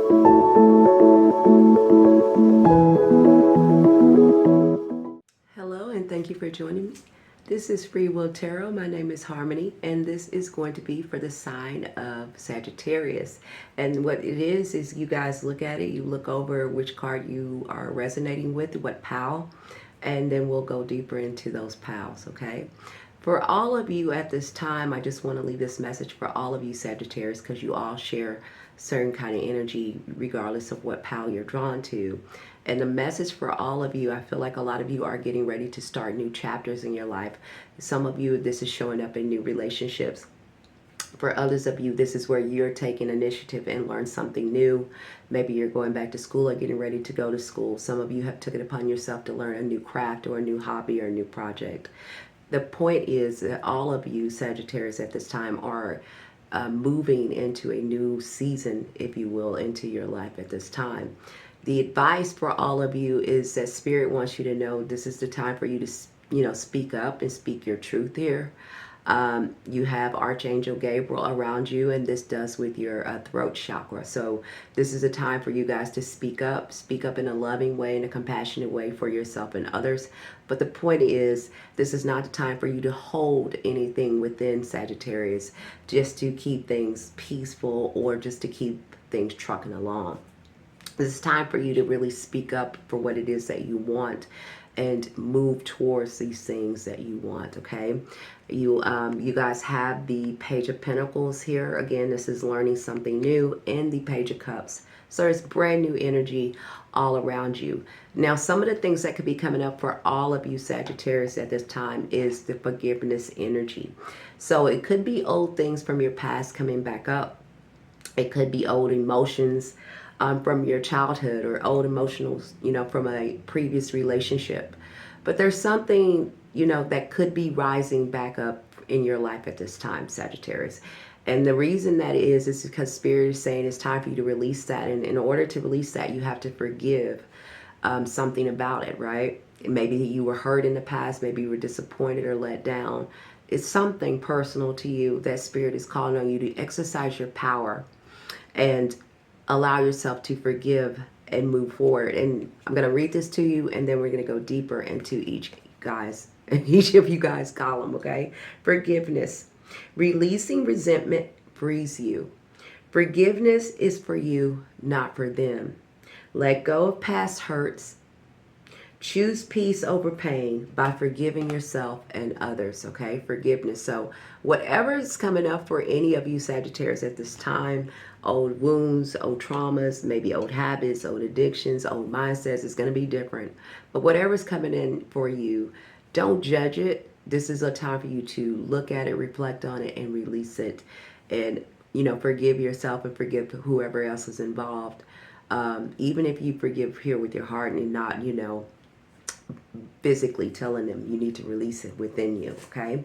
Hello, and thank you for joining me. This is Free Will Tarot. My name is Harmony, and this is going to be for the sign of Sagittarius. And what it is you guys look at it, you look over which card you are resonating with, what pile, and then we'll go deeper into those piles, okay? For all of you at this time, I just want to leave this message for all of you Sagittarius, because you all share certain kind of energy regardless of what pile you're drawn to. And the message for all of you, I feel like a lot of you are getting ready to start new chapters in your life. Some of you, this is showing up in new relationships. For others of you, this is where you're taking initiative and learn something new. Maybe you're going back to school or getting ready to go to school. Some of you have took it upon yourself to learn a new craft or a new hobby or a new project. The point is that all of you Sagittarius at this time are moving into a new season, if you will, into your life at this time. The advice for all of you is that Spirit wants you to know this is the time for you to, speak up and speak your truth here. You have Archangel Gabriel around you, and this does with your throat chakra. So this is a time for you guys to speak up in a loving way, in a compassionate way for yourself and others. But the point is, this is not the time for you to hold anything within Sagittarius just to keep things peaceful or just to keep things trucking along. This is time for you to really speak up for what it is that you want and move towards these things that you want, okay? You guys have the Page of Pentacles here. Again, this is learning something new, and the Page of Cups. So it's brand new energy all around you. Now, some of the things that could be coming up for all of you Sagittarius at this time is the forgiveness energy. So it could be old things from your past coming back up. It could be old emotions from your childhood, or old emotionals, from a previous relationship. But there's something, that could be rising back up in your life at this time, Sagittarius. And the reason that is because Spirit is saying it's time for you to release that. And in order to release that, you have to forgive something about it, right? Maybe you were hurt in the past. Maybe you were disappointed or let down. It's something personal to you that Spirit is calling on you to exercise your power and allow yourself to forgive and move forward. And I'm going to read this to you, and then we're going to go deeper into each of you guys column, okay? Forgiveness. Releasing resentment frees you. Forgiveness is for you, not for them. Let go of past hurts. Choose peace over pain by forgiving yourself and others, okay? Forgiveness. So whatever is coming up for any of you Sagittarius at this time, old wounds, old traumas, maybe old habits, old addictions, old mindsets, it's going to be different. But whatever's coming in for you, don't judge it. This is a time for you to look at it, reflect on it, and release it. And, forgive yourself and forgive whoever else is involved. Even if you forgive here with your heart and not, physically telling them, you need to release it within you, okay?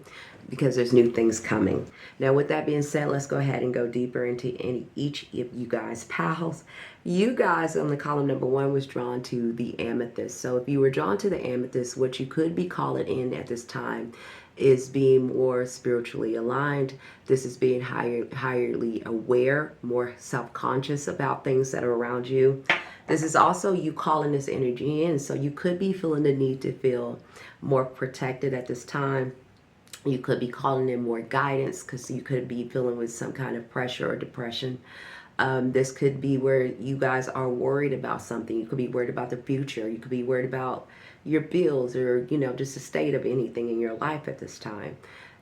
Because there's new things coming. Now, with that being said, let's go ahead and go deeper into each of you guys' piles. You guys on the column number 1 was drawn to the amethyst. So if you were drawn to the amethyst, what you could be calling in at this time is being more spiritually aligned. This is being highly aware, more self-conscious about things that are around you. This is also you calling this energy in. So you could be feeling the need to feel more protected at this time. You could be calling in more guidance because you could be feeling with some kind of pressure or depression. This could be where you guys are worried about something. You could be worried about the future. You could be worried about your bills, or, just the state of anything in your life at this time.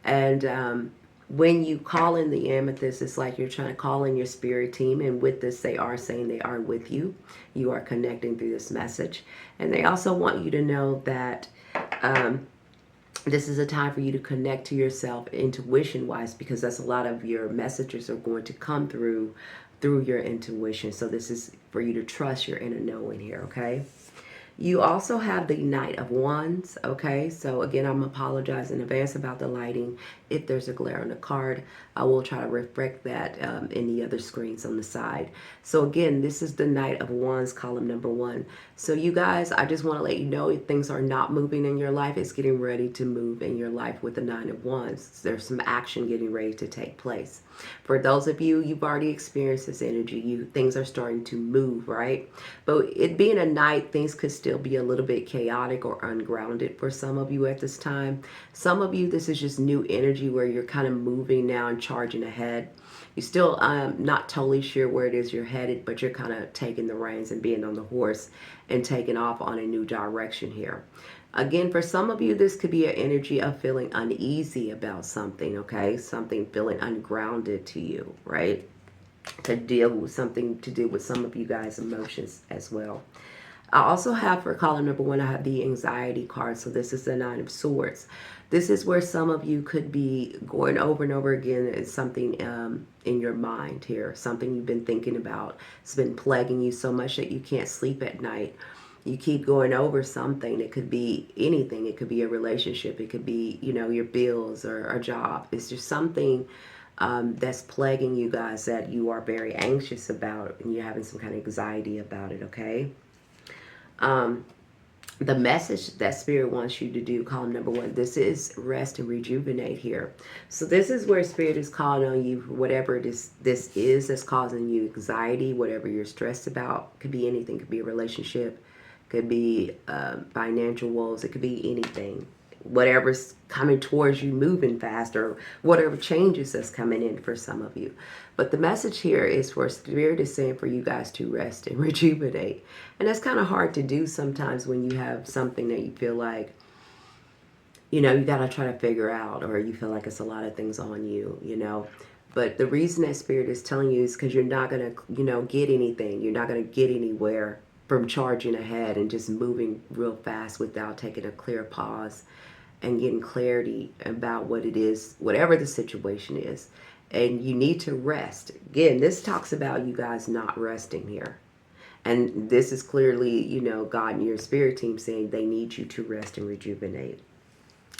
And when you call in the amethyst, it's like you're trying to call in your spirit team. And with this, they are saying they are with you. You are connecting through this message. And they also want you to know that this is a time for you to connect to yourself intuition-wise, because that's a lot of your messages are going to come through your intuition. So this is for you to trust your inner knowing here, okay? You also have the Knight of Wands, okay? So again, I'm apologizing in advance about the lighting. If there's a glare on the card, I will try to reflect that in the other screens on the side. So again, this is the Knight of Wands, column number 1. So you guys, I just want to let you know if things are not moving in your life, it's getting ready to move in your life with the Nine of Wands. There's some action getting ready to take place. For those of you, you've already experienced this energy. Things are starting to move, right? But it being a night, things could still be a little bit chaotic or ungrounded for some of you at this time. Some of you, this is just new energy where you're kind of moving now and charging ahead. You're still not totally sure where it is you're headed, but you're kind of taking the reins and being on the horse and taking off on a new direction here. Again, for some of you, this could be an energy of feeling uneasy about something, okay? Something feeling ungrounded to you, right? To deal with something to do with some of you guys' emotions as well. I also have for column number 1, I have the anxiety card. So this is the Nine of Swords. This is where some of you could be going over and over again as something in your mind here. Something you've been thinking about. It's been plaguing you so much that you can't sleep at night. You keep going over something. It could be anything. It could be a relationship. It could be, you know, your bills or a job. It's just something that's plaguing you guys that you are very anxious about, and you're having some kind of anxiety about it, okay? The message that Spirit wants you to do, column number 1, this is rest and rejuvenate here. So this is where Spirit is calling on you for whatever this is that's causing you anxiety, whatever you're stressed about. Could be anything. Could be a relationship. Could be financial woes. It could be anything. Whatever's coming towards you moving fast, or whatever changes that's coming in for some of you. But the message here is for Spirit is saying for you guys to rest and rejuvenate. And that's kind of hard to do sometimes when you have something that you feel like, you know, you got to try to figure out, or you feel like it's a lot of things on you, you know. But the reason that Spirit is telling you is because you're not going to, you know, get anything. You're not going to get anywhere from charging ahead and just moving real fast without taking a clear pause and getting clarity about what it is, whatever the situation is. And you need to rest. Again, this talks about you guys not resting here. And this is clearly, you know, God and your spirit team saying they need you to rest and rejuvenate.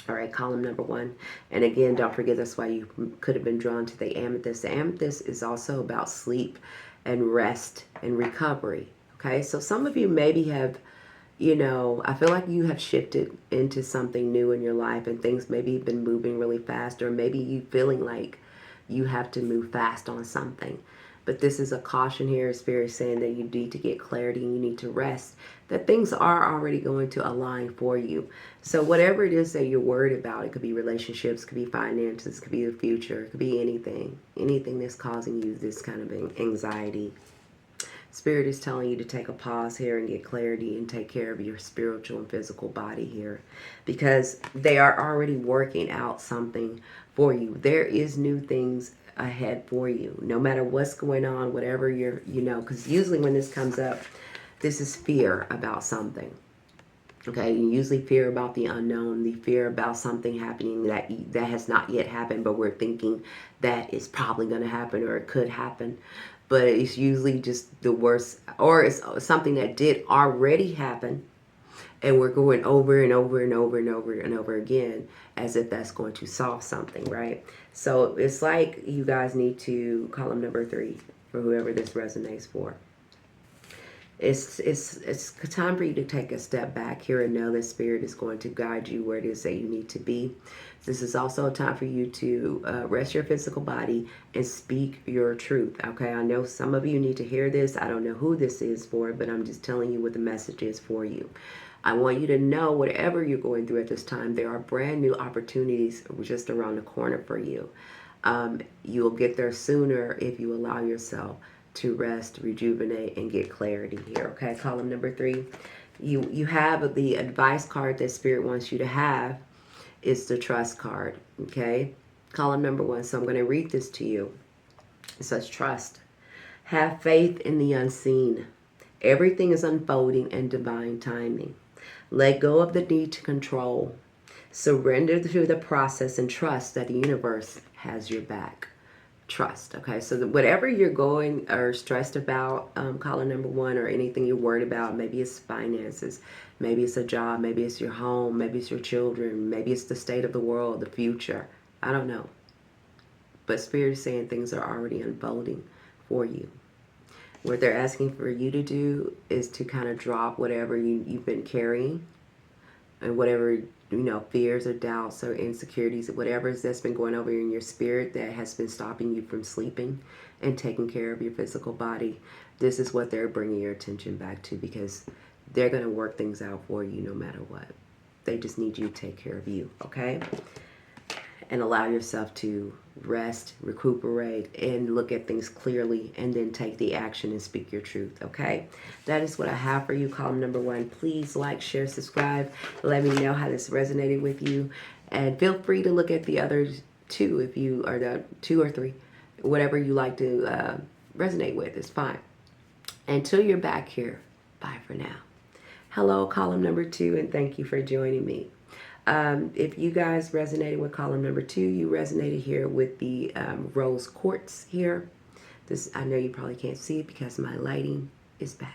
All right, column number 1. And again, don't forget, that's why you could have been drawn to the amethyst. The amethyst is also about sleep and rest and recovery. Okay, so some of you maybe have, you know, I feel like you have shifted into something new in your life, and things maybe have been moving really fast, or maybe you feeling like you have to move fast on something. But this is a caution here. Spirit saying that you need to get clarity and you need to rest, that things are already going to align for you. So whatever it is that you're worried about, it could be relationships, could be finances, it could be the future, it could be anything that's causing you this kind of anxiety. Spirit is telling you to take a pause here and get clarity and take care of your spiritual and physical body here, because they are already working out something for you. There is new things ahead for you, no matter what's going on, whatever you're, you know, because usually when this comes up, this is fear about something. Okay, you usually fear about the unknown, the fear about something happening that has not yet happened, but we're thinking that it's probably going to happen or it could happen. But it's usually just the worst, or it's something that did already happen, and we're going over and over and over and over and over again as if that's going to solve something, right? So it's like you guys need to, column number 3, for whoever this resonates for. It's time for you to take a step back here and know that Spirit is going to guide you where it is that you need to be. This is also a time for you to rest your physical body and speak your truth. Okay, I know some of you need to hear this. I don't know who this is for, but I'm just telling you what the message is for you. I want you to know whatever you're going through at this time, there are brand new opportunities just around the corner for you. You'll get there sooner if you allow yourself to rest, rejuvenate, and get clarity here. Okay, column number 3. You have the advice card that Spirit wants you to have. It's the trust card. Okay, column number 1. So I'm going to read this to you. It says, trust. Have faith in the unseen. Everything is unfolding in divine timing. Let go of the need to control. Surrender to the process and trust that the universe has your back. Trust. Okay, so whatever you're going or stressed about, column number 1, or anything you're worried about, maybe it's finances, maybe it's a job, maybe it's your home, maybe it's your children, maybe it's the state of the world, the future, I don't know. But Spirit is saying things are already unfolding for you. What they're asking for you to do is to kind of drop whatever you've been carrying, and whatever, fears or doubts or insecurities, whatever that's been going over in your spirit that has been stopping you from sleeping and taking care of your physical body. This is what they're bringing your attention back to, because they're going to work things out for you no matter what. They just need you to take care of you, okay? And allow yourself to rest, recuperate, and look at things clearly, and then take the action and speak your truth, okay? That is what I have for you, column number 1. Please like, share, subscribe. Let me know how this resonated with you. And feel free to look at the other 2 if you are the 2 or 3. Whatever you like to resonate with is fine. Until you're back here, bye for now. Hello, column number 2, and thank you for joining me. If you guys resonated with column number 2, you resonated here with the rose quartz here. This, I know you probably can't see it because my lighting is bad.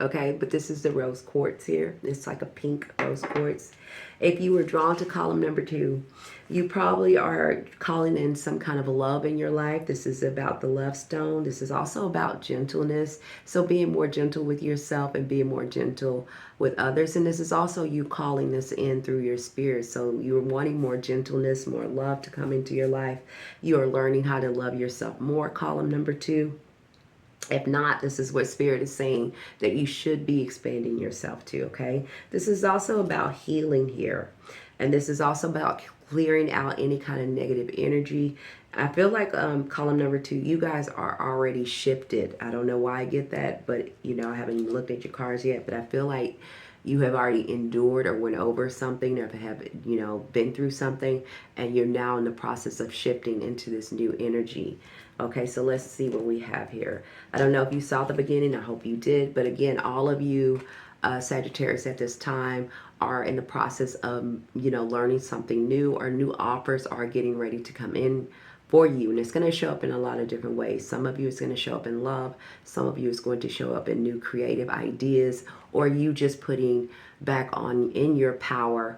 Okay, but this is the rose quartz here. It's like a pink rose quartz. If you were drawn to column number 2, you probably are calling in some kind of love in your life. This is about the love stone. This is also about gentleness. So being more gentle with yourself and being more gentle with others. And this is also you calling this in through your spirit. So you're wanting more gentleness, more love to come into your life. You are learning how to love yourself more, column number 2. If not, this is what Spirit is saying that you should be expanding yourself to, okay? This is also about healing here. And this is also about clearing out any kind of negative energy. I feel like column number 2, you guys are already shifted. I don't know why I get that, but, I haven't even looked at your cards yet. But I feel like you have already endured or went over something, or have, been through something. And you're now in the process of shifting into this new energy. Okay, so let's see what we have here. I don't know if you saw the beginning. I hope you did. But again, all of you Sagittarius at this time are in the process of, learning something new, or new offers are getting ready to come in for you. And it's going to show up in a lot of different ways. Some of you it's going to show up in love. Some of you is going to show up in new creative ideas, or you just putting back on in your power,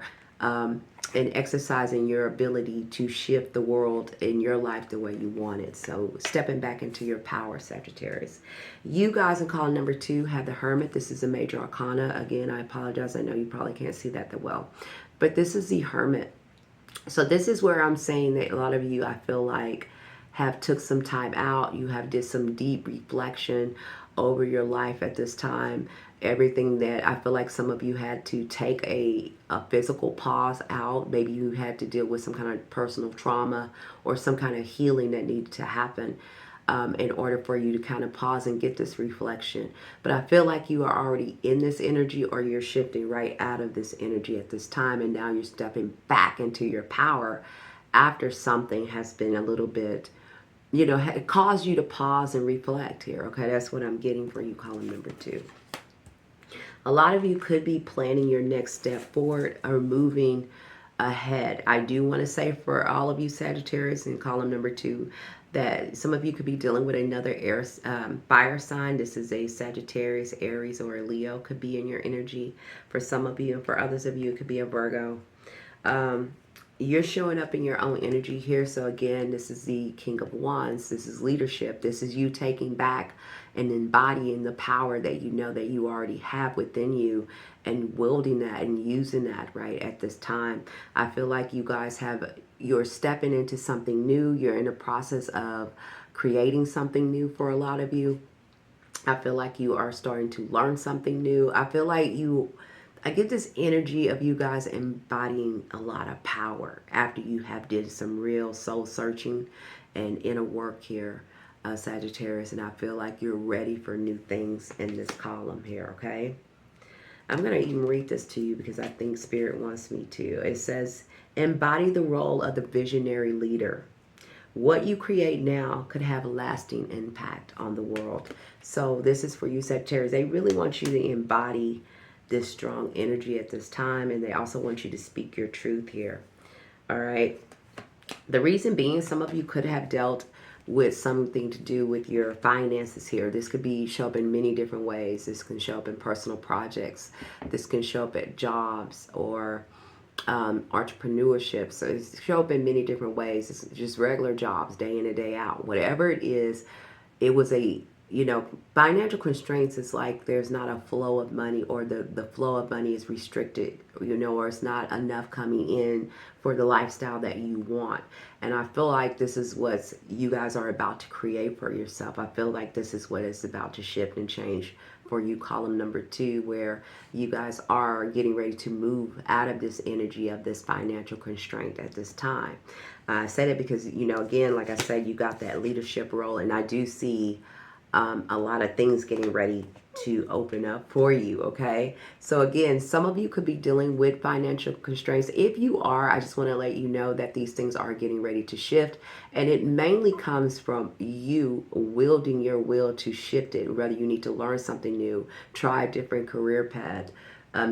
and exercising your ability to shift the world in your life the way you want it. So stepping back into your power, Sagittarius. You guys in column number 2 have the Hermit. This is a major arcana. Again, I apologize. I know you probably can't see that well. But this is the Hermit. So this is where I'm saying that a lot of you, I feel like, have took some time out. You have did some deep reflection over your life at this time. Everything that I feel like some of you had to take a physical pause out. Maybe you had to deal with some kind of personal trauma or some kind of healing that needed to happen in order for you to kind of pause and get this reflection. But I feel like you are already in this energy, or you're shifting right out of this energy at this time. And now you're stepping back into your power after something has been a little bit, it caused you to pause and reflect here. Okay, that's what I'm getting for you, column number 2. A lot of you could be planning your next step forward or moving ahead. I do want to say for all of you Sagittarius in column number 2 that some of you could be dealing with another air fire sign. This is a Sagittarius, Aries, or a Leo could be in your energy. For some of you, and for others of you, it could be a Virgo. You're showing up in your own energy here. So again, this is the King of Wands. This is leadership. This is you taking back and embodying the power that you know that you already have within you, and wielding that and using that right at this time. I feel like you guys you're stepping into something new. You're in the process of creating something new for a lot of you. I feel like you are starting to learn something new. I feel like I get this energy of you guys embodying a lot of power after you have did some real soul searching and inner work here, Sagittarius. And I feel like you're ready for new things in this column here, okay? I'm going to even read this to you because I think Spirit wants me to. It says, embody the role of the visionary leader. What you create now could have a lasting impact on the world. So this is for you, Sagittarius. They really want you to embody this strong energy at this time, and they also want you to speak your truth here. All right. The reason being, some of you could have dealt with something to do with your finances here. This could show up in many different ways. This can show up in personal projects. This can show up at jobs, or entrepreneurship. So it's show up in many different ways. It's just regular jobs, day in and day out. Whatever it is, it was a, financial constraints is like there's not a flow of money, or the flow of money is restricted, or it's not enough coming in for the lifestyle that you want. And I feel like this is what you guys are about to create for yourself. I feel like this is what is about to shift and change for you, column number 2, where you guys are getting ready to move out of this energy of this financial constraint at this time. I said it because, again, like I said, you got that leadership role, and I do see a lot of things getting ready to open up for you, okay? So again, some of you could be dealing with financial constraints. If you are, I just want to let you know that these things are getting ready to shift, and it mainly comes from you wielding your will to shift it, whether you need to learn something new, try a different career path,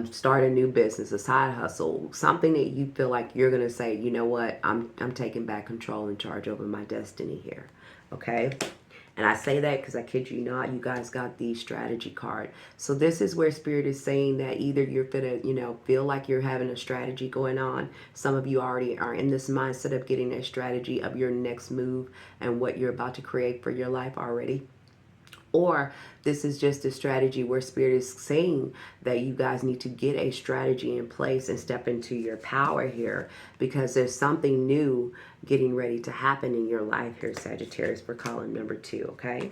start a new business, a side hustle, something that you feel like you're going to say, you know what, I'm taking back control and charge over my destiny here, okay? And I say that because I kid you not, you guys got the strategy card. So this is where Spirit is saying that either you're going to, feel like you're having a strategy going on. Some of you already are in this mindset of getting a strategy of your next move and what you're about to create for your life already. Or this is just a strategy where Spirit is saying that you guys need to get a strategy in place and step into your power here, because there's something new getting ready to happen in your life here, Sagittarius, for column number 2, okay?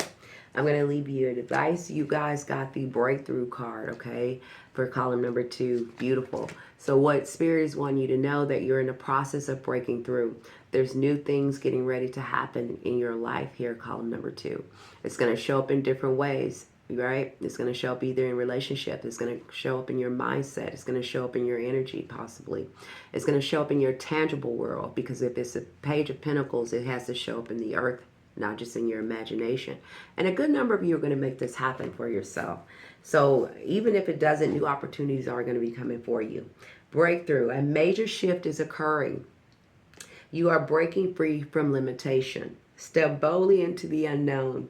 I'm going to leave you an advice. You guys got the breakthrough card, okay, for column number 2. Beautiful. So what Spirit is wanting you to know, that you're in the process of breaking through. There's new things getting ready to happen in your life here, column number 2. It's going to show up in different ways, right? It's going to show up either in relationship. It's going to show up in your mindset. It's going to show up in your energy, possibly. It's going to show up in your tangible world, because if it's a Page of Pentacles, it has to show up in the earth, not just in your imagination. And a good number of you are going to make this happen for yourself. So even if it doesn't, new opportunities are going to be coming for you. Breakthrough. A major shift is occurring. You are breaking free from limitation. Step boldly into the unknown.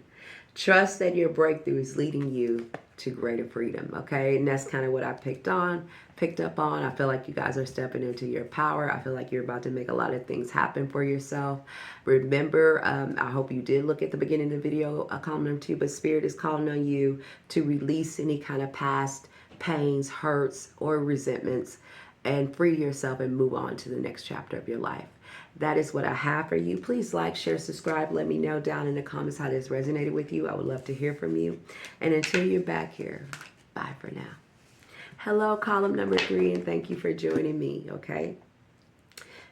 Trust that your breakthrough is leading you to greater freedom, okay? And that's kind of what I picked up on. I feel like you guys are stepping into your power. I feel like you're about to make a lot of things happen for yourself. Remember, I hope you did look at the beginning of the video, column number 2, but Spirit is calling on you to release any kind of past pains, hurts, or resentments, and free yourself and move on to the next chapter of your life. That is what I have for you. Please like, share, subscribe. Let me know down in the comments how this resonated with you. I would love to hear from you. And until you're back here, bye for now. Hello, column number 3, and thank you for joining me, okay?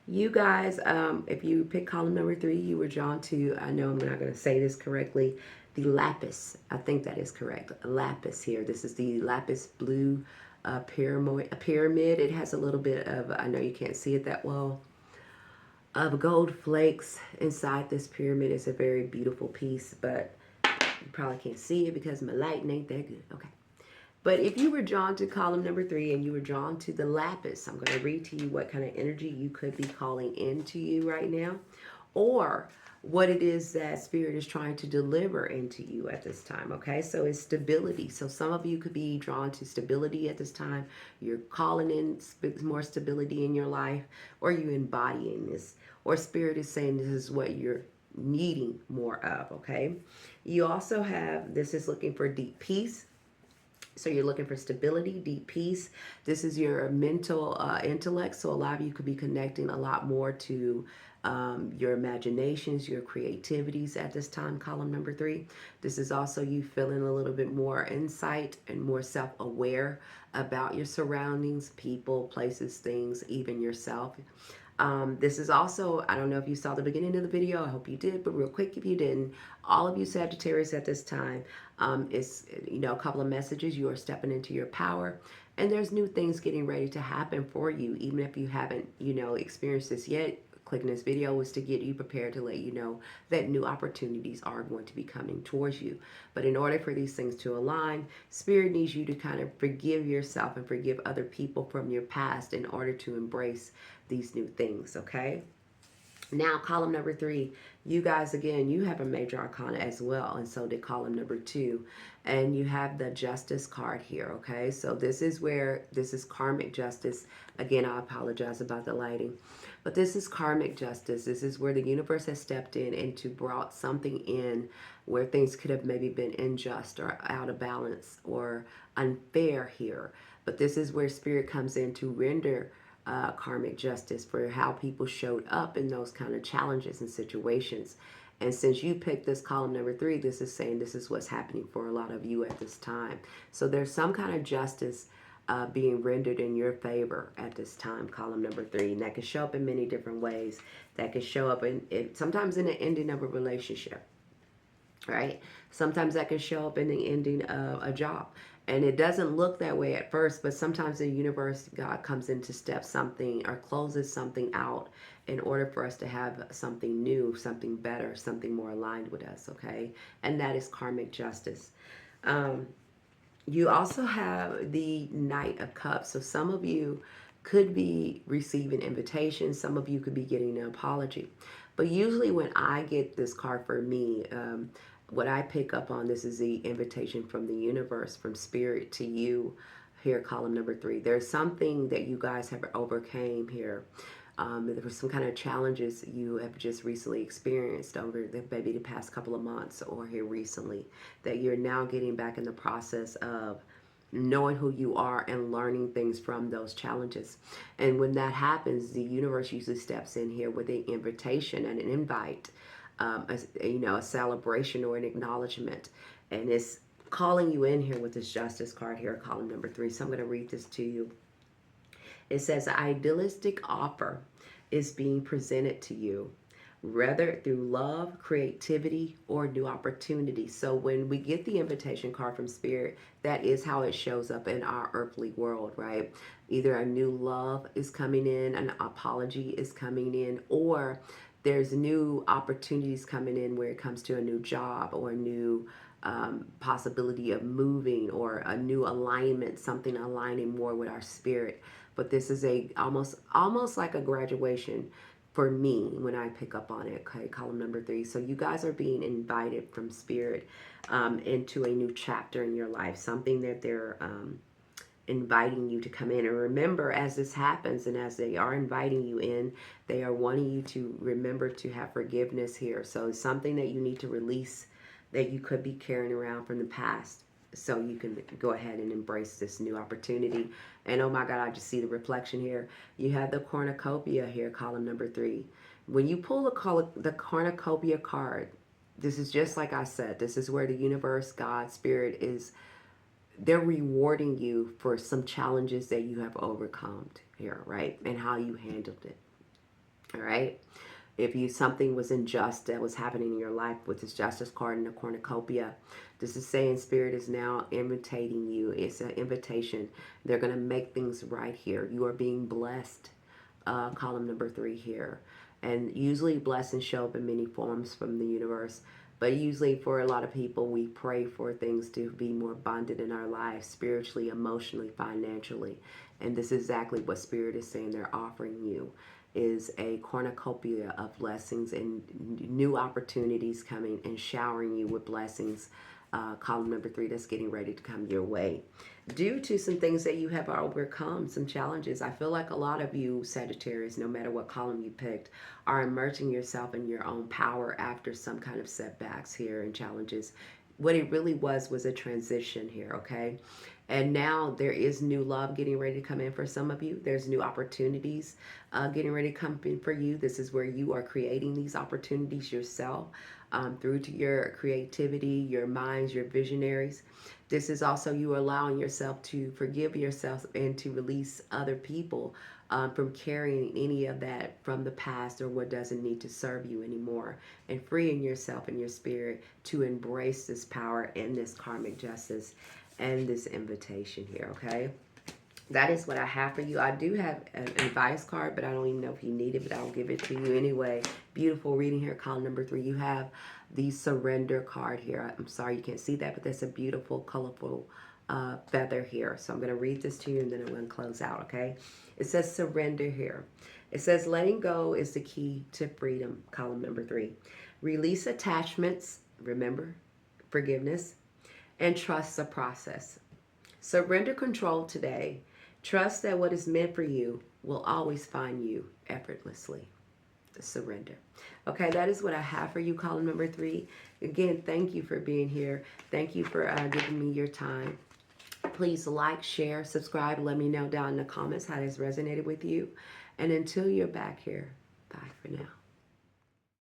You guys, if you pick column number 3, you were drawn to, I know I'm not going to say this correctly, the lapis. I think that is correct. Lapis here. This is the lapis blue pyramid. It has a little bit of, I know you can't see it that well, of gold flakes inside this pyramid. Is a very beautiful piece, but you probably can't see it because my lighting ain't that good. Okay. But if you were drawn to column number 3 and you were drawn to the lapis, I'm going to read to you what kind of energy you could be calling into you right now, or what it is that Spirit is trying to deliver into you at this time, okay? So it's stability. So some of you could be drawn to stability at this time. You're calling in more stability in your life, or you embodying this, or Spirit is saying this is what you're needing more of, okay? You also have, this is looking for deep peace. So you're looking for stability, deep peace. This is your mental intellect. So a lot of you could be connecting a lot more to your imaginations, your creativities at this time, column number 3. This is also you feeling a little bit more insight and more self-aware about your surroundings, people, places, things, even yourself. This is also, I don't know if you saw the beginning of the video, I hope you did, but real quick if you didn't, all of you Sagittarius at this time, it's, a couple of messages. You are stepping into your power, and there's new things getting ready to happen for you, even if you haven't, experienced this yet. Clicking this video was to get you prepared, to let you know that new opportunities are going to be coming towards you. But in order for these things to align, Spirit needs you to kind of forgive yourself and forgive other people from your past in order to embrace these new things, okay? Now, column number 3, You guys, again, you have a major arcana as well, and so did column number 2. And you have the justice card here, okay? So this is where, this is karmic justice. Again, I apologize about the lighting. But this is karmic justice. This is where the universe has stepped in and to brought something in where things could have maybe been unjust or out of balance or unfair here. But this is where spirit comes in to render karmic justice for how people showed up in those kind of challenges and situations. And since you picked this column number 3, this is saying this is what's happening for a lot of you at this time. So there's some kind of justice being rendered in your favor at this time, column number 3. And that can show up in many different ways. That can show up in sometimes in the ending of a relationship, right? Sometimes that can show up in the ending of a job. And it doesn't look that way at first, but sometimes the universe, God comes in to step something or closes something out in order for us to have something new, something better, something more aligned with us, okay? And that is karmic justice. You also have the Knight of Cups. So some of you could be receiving invitations. Some of you could be getting an apology. But usually when I get this card for me, what I pick up on, this is the invitation from the universe, from spirit to you here, column number 3. There's something that you guys have overcame here. There were some kind of challenges you have just recently experienced over maybe the past couple of months or here recently, that you're now getting back in the process of knowing who you are and learning things from those challenges. And when that happens, the universe usually steps in here with an invitation and an invite, a celebration or an acknowledgement. And it's calling you in here with this justice card here, column number 3. So I'm going to read this to you. It says, an idealistic offer is being presented to you, whether through love, creativity, or new opportunities. So when we get the invitation card from Spirit, that is how it shows up in our earthly world, right? Either a new love is coming in, an apology is coming in, or there's new opportunities coming in where it comes to a new job or a new possibility of moving or a new alignment, something aligning more with our spirit. But this is a almost like a graduation for me when I pick up on it, okay, column number 3. So you guys are being invited from spirit into a new chapter in your life, something that they're inviting you to come in. And remember, as this happens and as they are inviting you in, they are wanting you to remember to have forgiveness here. So it's something that you need to release that you could be carrying around from the past, so you can go ahead and embrace this new opportunity. And oh my God, I just see the reflection here. You have the cornucopia here, column number 3. When you pull the cornucopia card, this is just like I said, this is where the universe, God, spirit is, they're rewarding you for some challenges that you have overcome here, right? And how you handled it, all right? If something was unjust that was happening in your life with this justice card and the cornucopia, this is saying spirit is now invitating you. It's an invitation. They're going to make things right here. You are being blessed, column number 3 here. And usually blessings show up in many forms from the universe. But usually for a lot of people, we pray for things to be more abundant in our lives, spiritually, emotionally, financially. And this is exactly what Spirit is saying they're offering you, is a cornucopia of blessings and new opportunities coming and showering you with blessings. Column number 3, that's getting ready to come your way. Due to some things that you have overcome, some challenges, I feel like a lot of you, Sagittarius, no matter what column you picked, are immersing yourself in your own power after some kind of setbacks here and challenges. What it really was a transition here, okay? And now there is new love getting ready to come in for some of you. There's new opportunities getting ready to come in for you. This is where you are creating these opportunities yourself through to your creativity, your minds, your visionaries. This is also you allowing yourself to forgive yourself and to release other people from carrying any of that from the past or what doesn't need to serve you anymore, and freeing yourself and your spirit to embrace this power and this karmic justice and this invitation here, okay? That is what I have for you. I do have an advice card, but I don't even know if you need it, but I'll give it to you anyway. Beautiful reading here, column number 3. You have the surrender card here. I'm sorry you can't see that, but that's a beautiful, colorful feather here. So I'm going to read this to you and then I'm going to close out, okay? It says surrender here. It says letting go is the key to freedom, column number 3. Release attachments, remember, forgiveness, and trust the process. Surrender control today. Trust that what is meant for you will always find you effortlessly. Surrender. Okay, that is what I have for you, column number 3. Again, thank you for being here. Thank you for giving me your time. Please like, share, subscribe. Let me know down in the comments how this resonated with you. And until you're back here, bye for now.